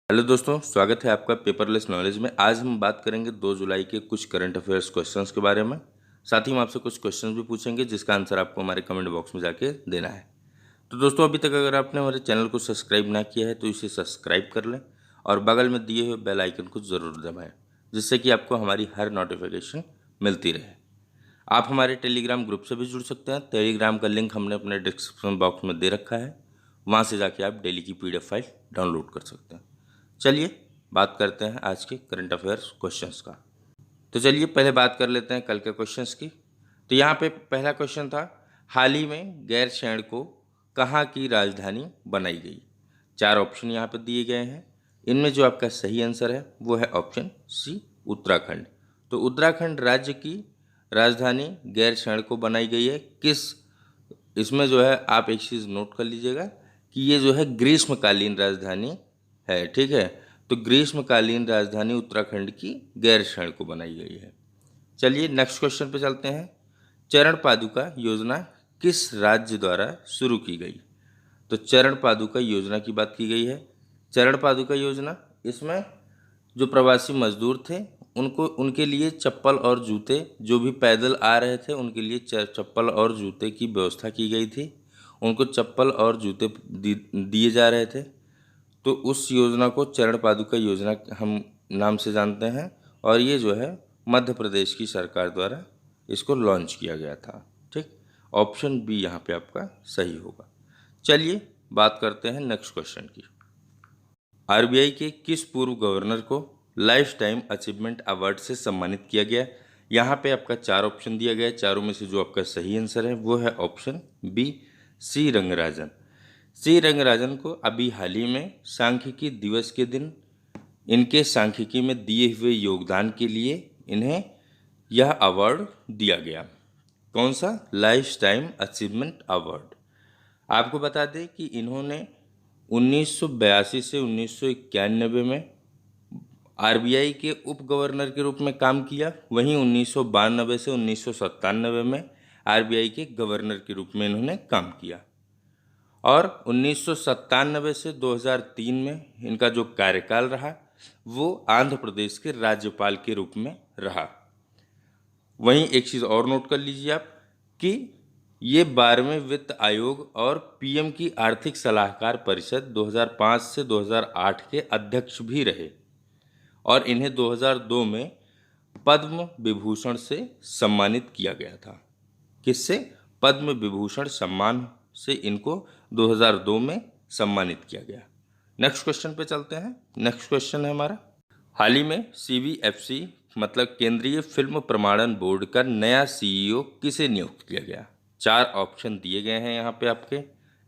Hello दोस्तों, स्वागत है आपका पेपरलेस नॉलेज में। आज हम बात करेंगे 2 जुलाई के कुछ करंट अफेयर्स क्वेश्चंस के बारे में। साथ ही हम आपसे कुछ क्वेश्चंस भी पूछेंगे जिसका आंसर आपको हमारे कमेंट बॉक्स में जाके देना है। तो दोस्तों, अभी तक अगर आपने हमारे चैनल को सब्सक्राइब ना किया है तो इसे सब्सक्राइब कर लें और बगल में दिए हुए बेल आइकन को ज़रूर दबाएँ, जिससे कि आपको हमारी हर नोटिफिकेशन मिलती रहे। आप हमारे टेलीग्राम ग्रुप से भी जुड़ सकते हैं। टेलीग्राम का लिंक हमने अपने डिस्क्रिप्शन बॉक्स में दे रखा है, वहाँ से जाके आप डेली की PDF फाइल डाउनलोड कर सकते हैं। चलिए बात करते हैं आज के करंट अफेयर्स क्वेश्चंस का। तो चलिए पहले बात कर लेते हैं कल के क्वेश्चंस की। तो यहाँ पे पहला क्वेश्चन था, हाल ही में गैरसैंण को कहाँ की राजधानी बनाई गई। 4 ऑप्शन यहाँ पे दिए गए हैं। इनमें जो आपका सही आंसर है वो है ऑप्शन सी, उत्तराखंड। तो उत्तराखंड राज्य की राजधानी गैरसैंण को बनाई गई है। इसमें जो है आप एक चीज़ नोट कर लीजिएगा कि ये जो है ग्रीष्मकालीन राजधानी है, ठीक है। तो ग्रीष्मकालीन राजधानी उत्तराखंड की गैरसैंण को बनाई गई है। चलिए नेक्स्ट क्वेश्चन पे चलते हैं। चरण पादुका योजना किस राज्य द्वारा शुरू की गई। तो चरण पादुका योजना की बात की गई है। चरण पादुका योजना, इसमें जो प्रवासी मजदूर थे उनके लिए चप्पल और जूते, जो भी पैदल आ रहे थे उनके लिए चप्पल और जूते की व्यवस्था की गई थी। उनको चप्पल और जूते दिए जा रहे थे। तो उस योजना को चरण पादुका योजना हम नाम से जानते हैं और ये जो है मध्य प्रदेश की सरकार द्वारा इसको लॉन्च किया गया था, ठीक। ऑप्शन बी यहाँ पे आपका सही होगा। चलिए बात करते हैं नेक्स्ट क्वेश्चन की। RBI के किस पूर्व गवर्नर को लाइफ टाइम अचीवमेंट अवार्ड से सम्मानित किया गया। यहाँ पे आपका 4 ऑप्शन दिया गया है। चारों में से जो आपका सही आंसर है वो है ऑप्शन बी, सी रंगराजन। सी रंगराजन को अभी हाल ही में सांख्यिकी दिवस के दिन इनके सांख्यिकी में दिए हुए योगदान के लिए इन्हें यह अवार्ड दिया गया। कौन सा? Life time achievement award. आपको बता दें कि इन्होंने 1982 से 1991 में RBI के उप गवर्नर के रूप में काम किया। वहीं 1992 से 1997 में RBI के गवर्नर के रूप में इन्होंने काम किया और 1997 से 2003 में इनका जो कार्यकाल रहा वो आंध्र प्रदेश के राज्यपाल के रूप में रहा। वहीं एक चीज़ और नोट कर लीजिए आप कि ये 12वें वित्त आयोग और PM की आर्थिक सलाहकार परिषद 2005 से 2008 के अध्यक्ष भी रहे और इन्हें 2002 में पद्म विभूषण से सम्मानित किया गया था। किससे? पद्म विभूषण सम्मान से इनको 2002 में सम्मानित किया गया। नेक्स्ट क्वेश्चन पे चलते हैं। नेक्स्ट क्वेश्चन है हमारा, हाल ही में CBFC मतलब केंद्रीय फिल्म प्रमाणन बोर्ड का नया CEO किसे नियुक्त किया गया। 4 ऑप्शन दिए गए हैं यहाँ पे आपके।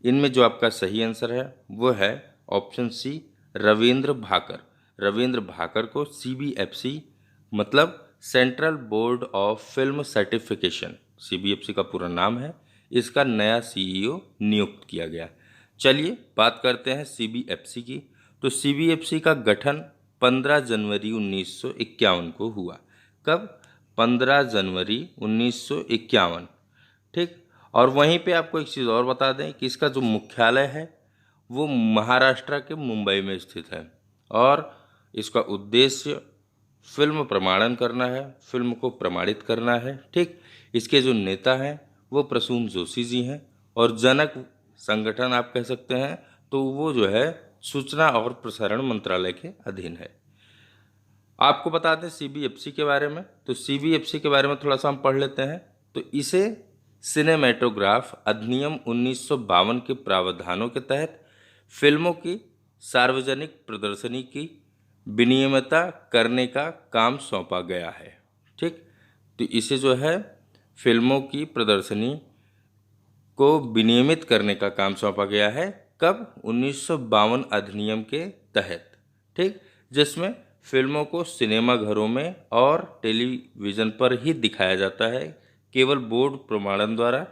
इनमें जो आपका सही आंसर है वो है ऑप्शन सी, रविंद्र भाकर। रविंद्र भाकर को CBFC मतलब central board of film certification, CBFC का पूरा नाम है, इसका नया CEO नियुक्त किया गया। चलिए बात करते हैं CBFC की। तो CBFC का गठन 15 जनवरी 1951 को हुआ। कब? 15 जनवरी 1951, ठीक। और वहीं पे आपको एक चीज़ और बता दें कि इसका जो मुख्यालय है वो महाराष्ट्र के मुंबई में स्थित है और इसका उद्देश्य फिल्म प्रमाणन करना है, फिल्म को प्रमाणित करना है, ठीक। इसके जो नेता हैं वो प्रसून जोशी जी हैं और जनक संगठन आप कह सकते हैं, तो वो जो है सूचना और प्रसारण मंत्रालय के अधीन है। आपको बता दें CBFC के बारे में, तो CBFC के बारे में थोड़ा सा हम पढ़ लेते हैं। तो इसे सिनेमेटोग्राफ अधिनियम 1952 के प्रावधानों के तहत फिल्मों की सार्वजनिक प्रदर्शनी की विनियमितता करने का काम सौंपा गया है, ठीक। तो इसे जो है फिल्मों की प्रदर्शनी को विनियमित करने का काम सौंपा गया है। कब? 1952 अधिनियम के तहत, ठीक। जिसमें फिल्मों को सिनेमा घरों में और टेलीविज़न पर ही दिखाया जाता है। केवल बोर्ड प्रमाणन द्वारा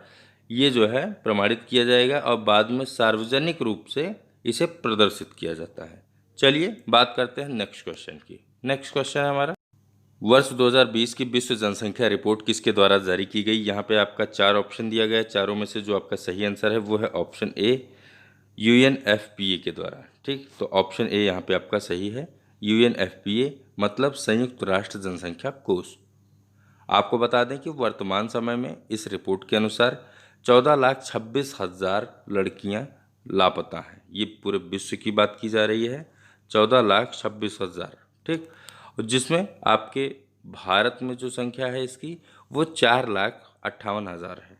ये जो है प्रमाणित किया जाएगा और बाद में सार्वजनिक रूप से इसे प्रदर्शित किया जाता है। चलिए बात करते हैं नेक्स्ट क्वेश्चन की। नेक्स्ट क्वेश्चन है हमारा, वर्ष 2020 की विश्व जनसंख्या रिपोर्ट किसके द्वारा जारी की गई। यहाँ पे आपका 4 ऑप्शन दिया गया है। चारों में से जो आपका सही आंसर है वो है ऑप्शन ए, UNFPA के द्वारा, ठीक, तो ऑप्शन ए यहाँ पे आपका सही है। UNFPA मतलब संयुक्त राष्ट्र जनसंख्या कोष। आपको बता दें कि वर्तमान समय में इस रिपोर्ट के अनुसार 14,26,000 लड़कियां लापता हैं। ये पूरे विश्व की बात की जा रही है, 14,26,000। ठीक, और जिसमें आपके भारत में जो संख्या है इसकी वो 4,58,000 है।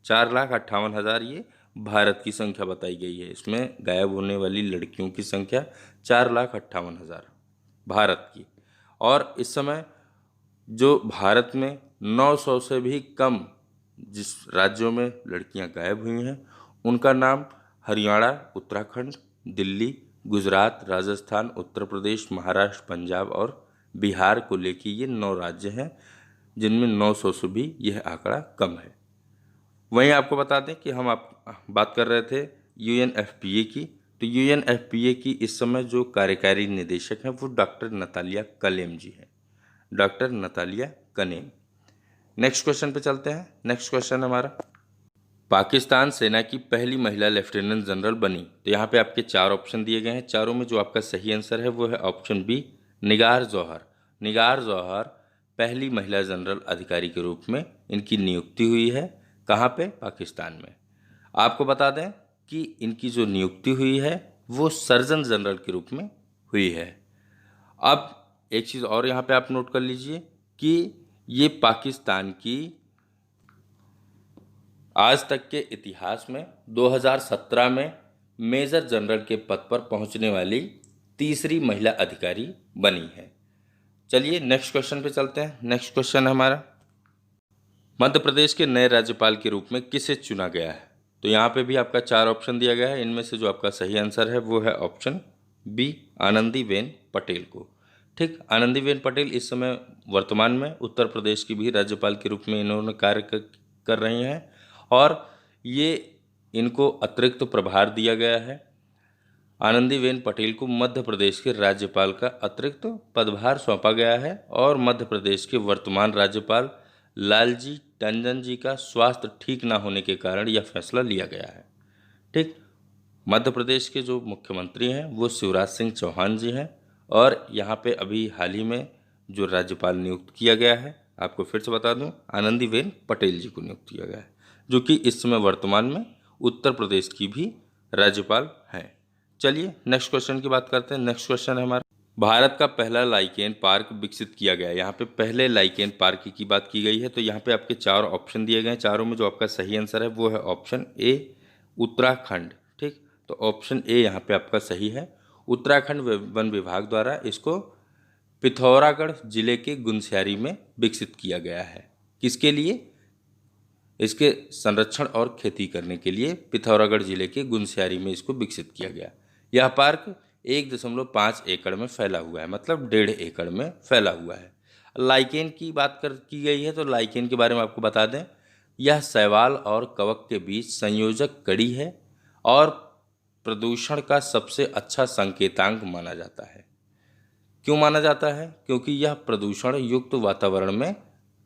4,58,000 ये भारत की संख्या बताई गई है। इसमें गायब होने वाली लड़कियों की संख्या 4,58,000 भारत की। और इस समय जो भारत में 900 से भी कम जिस राज्यों में लड़कियां गायब हुई हैं उनका नाम हरियाणा, उत्तराखंड, दिल्ली, गुजरात, राजस्थान, उत्तर प्रदेश, महाराष्ट्र, पंजाब और बिहार को लेके ये 9 राज्य हैं जिनमें 900 से भी यह आंकड़ा कम है। वहीं आपको बता दें कि हम आप बात कर रहे थे UNFPA की, तो UNFPA की इस समय जो कार्यकारी निदेशक हैं वो डॉक्टर नतालिया कलेम जी हैं, doctor Natalia clamp. Next question पे चलते हैं। नेक्स्ट क्वेश्चन हमारा, पाकिस्तान सेना की पहली महिला लेफ्टिनेंट जनरल बनी। तो यहाँ पे आपके 4 ऑप्शन दिए गए हैं, चारों में जो आपका सही आंसर है वो है ऑप्शन बी, निगार जौहर। निगार जौहर पहली महिला जनरल अधिकारी के रूप में इनकी नियुक्ति हुई है। कहाँ पे? पाकिस्तान में। आपको बता दें कि इनकी जो नियुक्ति हुई है वो सर्जन जनरल के रूप में हुई है। अब एक चीज़ और यहाँ पे आप नोट कर लीजिए कि ये पाकिस्तान की आज तक के इतिहास में 2017 में मेजर जनरल के पद पर पहुंचने वाली तीसरी महिला अधिकारी बनी है। चलिए नेक्स्ट क्वेश्चन पे चलते हैं। नेक्स्ट क्वेश्चन है हमारा, मध्य प्रदेश के नए राज्यपाल के रूप में किसे चुना गया है? तो यहाँ पे भी आपका 4 ऑप्शन दिया गया है, इनमें से जो आपका सही आंसर है वो है ऑप्शन बी, आनंदीबेन पटेल को। ठीक, आनंदीबेन पटेल इस समय वर्तमान में उत्तर प्रदेश की भी राज्यपाल के रूप में इन्होंने कार्य कर रही हैं और ये इनको अतिरिक्त प्रभार दिया गया है। आनंदीबेन पटेल को मध्य प्रदेश के राज्यपाल का अतिरिक्त पदभार सौंपा गया है और मध्य प्रदेश के वर्तमान राज्यपाल लालजी टंडन जी का स्वास्थ्य ठीक ना होने के कारण यह फैसला लिया गया है। ठीक, मध्य प्रदेश के जो मुख्यमंत्री हैं वो शिवराज सिंह चौहान जी हैं और यहाँ पे अभी हाल ही में जो राज्यपाल नियुक्त किया गया है, आपको फिर से बता दूं, आनंदीबेन पटेल जी को नियुक्त किया गया है, जो कि इस समय वर्तमान में उत्तर प्रदेश की भी राज्यपाल हैं। चलिए नेक्स्ट क्वेश्चन की बात करते हैं। नेक्स्ट क्वेश्चन है हमारा, भारत का पहला लाइकेन पार्क विकसित किया गया है। यहाँ पे पहले लाइकेन पार्क की बात की गई है। तो यहाँ पे आपके 4 ऑप्शन दिए गए हैं, चारों में जो आपका सही आंसर है वो है ऑप्शन ए, उत्तराखंड। ठीक, तो ऑप्शन ए यहाँ पे आपका सही है। उत्तराखंड वन विभाग द्वारा इसको पिथौरागढ़ जिले के गुनस्यारी में विकसित किया गया है। किसके लिए? इसके संरक्षण और खेती करने के लिए पिथौरागढ़ जिले के गुनस्यारी में इसको विकसित किया गया। यह पार्क 1.5 एकड़ में फैला हुआ है, मतलब 1.5 एकड़ में फैला हुआ है। लाइकेन की बात की गई है तो लाइकेन के बारे में आपको बता दें, यह शैवाल और कवक के बीच संयोजक कड़ी है और प्रदूषण का सबसे अच्छा संकेतांक माना जाता है। क्यों माना जाता है? क्योंकि यह प्रदूषण युक्त वातावरण में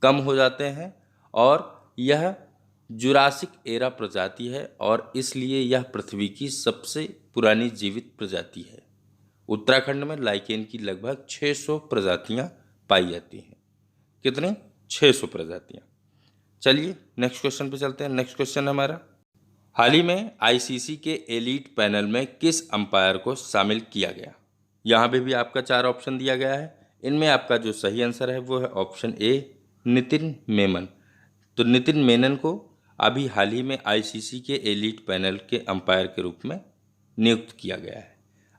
कम हो जाते हैं और यह जुरासिक एरा प्रजाति है और इसलिए यह पृथ्वी की सबसे पुरानी जीवित प्रजाति है। उत्तराखंड में लाइकेन की लगभग 600 प्रजातियां पाई जाती हैं। कितनी? 600 प्रजातियां। चलिए नेक्स्ट क्वेश्चन पे चलते हैं। नेक्स्ट क्वेश्चन हमारा, हाल ही में ICC के एलीट पैनल में किस अंपायर को शामिल किया गया? यहाँ पे भी आपका 4 ऑप्शन दिया गया है, इनमें आपका जो सही आंसर है वो है ऑप्शन ए, नितिन मेनन। तो नितिन मेनन को अभी हाल ही में ICC के एलीट पैनल के अंपायर के रूप में नियुक्त किया गया है।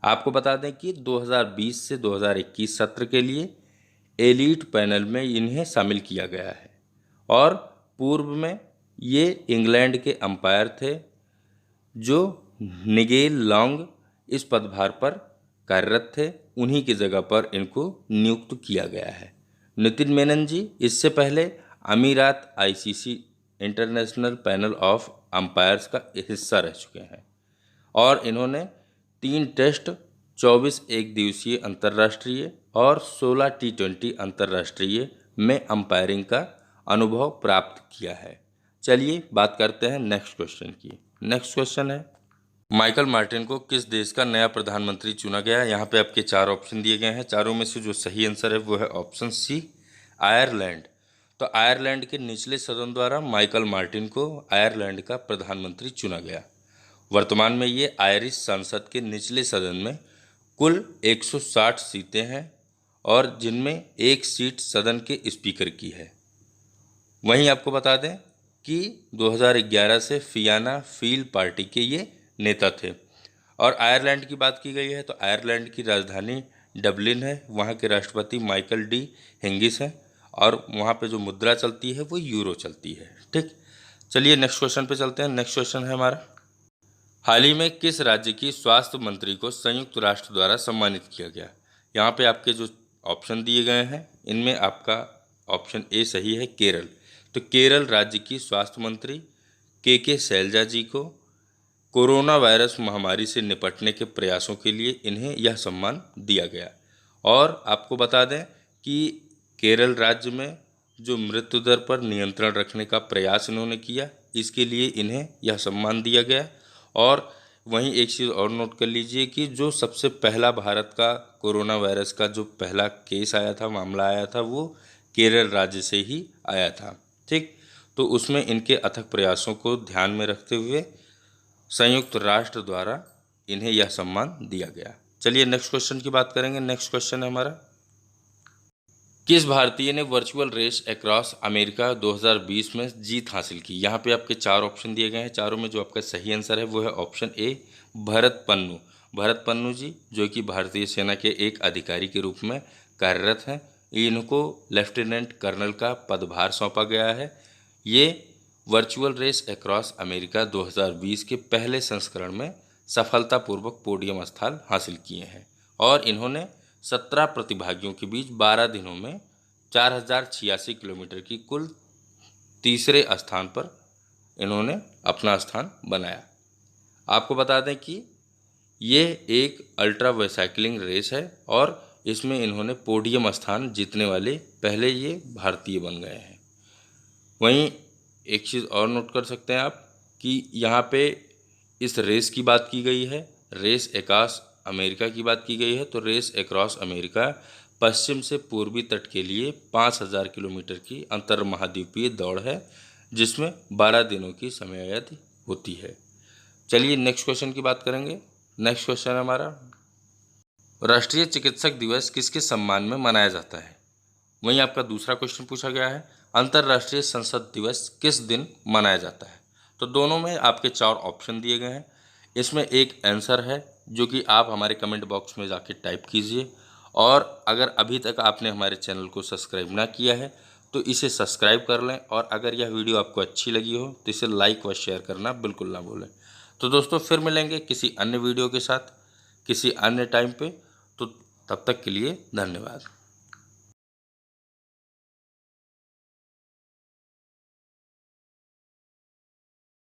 आपको बता दें कि 2020 से 2021 सत्र के लिए एलीट पैनल में इन्हें शामिल किया गया है और पूर्व में ये इंग्लैंड के अंपायर थे जो निगेल लॉन्ग इस पदभार पर कार्यरत थे, उन्हीं की जगह पर इनको नियुक्त किया गया है। नितिन मेनन जी इससे पहले अमीरात ICC international panel of umpires का हिस्सा रह चुके हैं और इन्होंने 3 टेस्ट, 24 एक दिवसीय अंतर्राष्ट्रीय और 16 T20 अंतर्राष्ट्रीय में अंपायरिंग का अनुभव प्राप्त किया है। चलिए बात करते हैं नेक्स्ट क्वेश्चन की। नेक्स्ट क्वेश्चन है, माइकल मार्टिन को किस देश का नया प्रधानमंत्री चुना गया? यहाँ पे आपके 4 ऑप्शन दिए गए हैं। चारों में से जो सही आंसर है वो है ऑप्शन सी, आयरलैंड। तो आयरलैंड के निचले सदन द्वारा माइकल मार्टिन को आयरलैंड का प्रधानमंत्री चुना गया। वर्तमान में ये आयरिश संसद के निचले सदन में कुल 160 सीटें हैं और जिनमें एक सीट सदन के स्पीकर की है। वहीं आपको बता दें कि 2011 से फियाना फील पार्टी के ये नेता थे। और आयरलैंड की बात की गई है तो आयरलैंड की राजधानी डबलिन है। वहाँ के राष्ट्रपति माइकल डी हिंगिस हैं और वहाँ पे जो मुद्रा चलती है वो यूरो चलती है। ठीक, चलिए नेक्स्ट क्वेश्चन पे चलते हैं। नेक्स्ट क्वेश्चन है हमारा, हाल ही में किस राज्य की स्वास्थ्य मंत्री को संयुक्त राष्ट्र द्वारा सम्मानित किया गया? यहाँ पे आपके जो ऑप्शन दिए गए हैं इनमें आपका ऑप्शन ए सही है, केरल। तो केरल राज्य की स्वास्थ्य मंत्री के शैलजा जी को कोरोना वायरस महामारी से निपटने के प्रयासों के लिए इन्हें यह सम्मान दिया गया। और आपको बता दें कि केरल राज्य में जो मृत्यु दर पर नियंत्रण रखने का प्रयास इन्होंने किया, इसके लिए इन्हें यह सम्मान दिया गया। और वहीं एक चीज़ और नोट कर लीजिए कि जो सबसे पहला भारत का कोरोना वायरस का जो पहला केस आया था, मामला आया था, वो केरल राज्य से ही आया था। ठीक, तो उसमें इनके अथक प्रयासों को ध्यान में रखते हुए संयुक्त राष्ट्र द्वारा इन्हें यह सम्मान दिया गया। चलिए नेक्स्ट क्वेश्चन की बात करेंगे। नेक्स्ट क्वेश्चन है हमारा, किस भारतीय ने वर्चुअल रेस अक्रॉस अमेरिका 2020 में जीत हासिल की? यहाँ पे आपके 4 ऑप्शन दिए गए हैं। चारों में जो आपका सही आंसर है वो है ऑप्शन ए, भरत पन्नू। भरत पन्नू जी जो कि भारतीय सेना के एक अधिकारी के रूप में कार्यरत हैं। इनको लेफ्टिनेंट कर्नल का पदभार सौंपा गया है। ये वर्चुअल रेस अक्रॉस अमेरिका 2020 के पहले संस्करण में सफलतापूर्वक पोडियम स्थान हासिल किए हैं और इन्होंने 17 प्रतिभागियों के बीच 12 दिनों में 4086 किलोमीटर की कुल तीसरे स्थान पर इन्होंने अपना स्थान बनाया। आपको बता दें कि ये एक अल्ट्रा वाइसाइक्लिंग रेस है और इसमें इन्होंने पोडियम स्थान जीतने वाले पहले ये भारतीय बन गए हैं। वहीं एक चीज़ और नोट कर सकते हैं आप कि यहाँ पे इस रेस की बात की गई है, रेस अक्रॉस अमेरिका की बात की गई है। तो रेस अक्रॉस अमेरिका पश्चिम से पूर्वी तट के लिए 5000 किलोमीटर की अंतर महाद्वीपीय दौड़ है जिसमें 12 दिनों की समयावधि होती है। चलिए नेक्स्ट क्वेश्चन की बात करेंगे। नेक्स्ट क्वेश्चन है हमारा, राष्ट्रीय चिकित्सक दिवस किसके सम्मान में मनाया जाता है? वहीं आपका दूसरा क्वेश्चन पूछा गया है, अंतर्राष्ट्रीय संसद दिवस किस दिन मनाया जाता है? तो दोनों में आपके 4 ऑप्शन दिए गए हैं। इसमें एक आंसर है जो कि आप हमारे कमेंट बॉक्स में जाके टाइप कीजिए। और अगर अभी तक आपने हमारे चैनल को सब्सक्राइब ना किया है तो इसे सब्सक्राइब कर लें। और अगर यह वीडियो आपको अच्छी लगी हो तो इसे लाइक व शेयर करना बिल्कुल ना भूलें। तो दोस्तों फिर मिलेंगे किसी अन्य वीडियो के साथ किसी अन्य टाइम पे। तो तब तक के लिए धन्यवाद।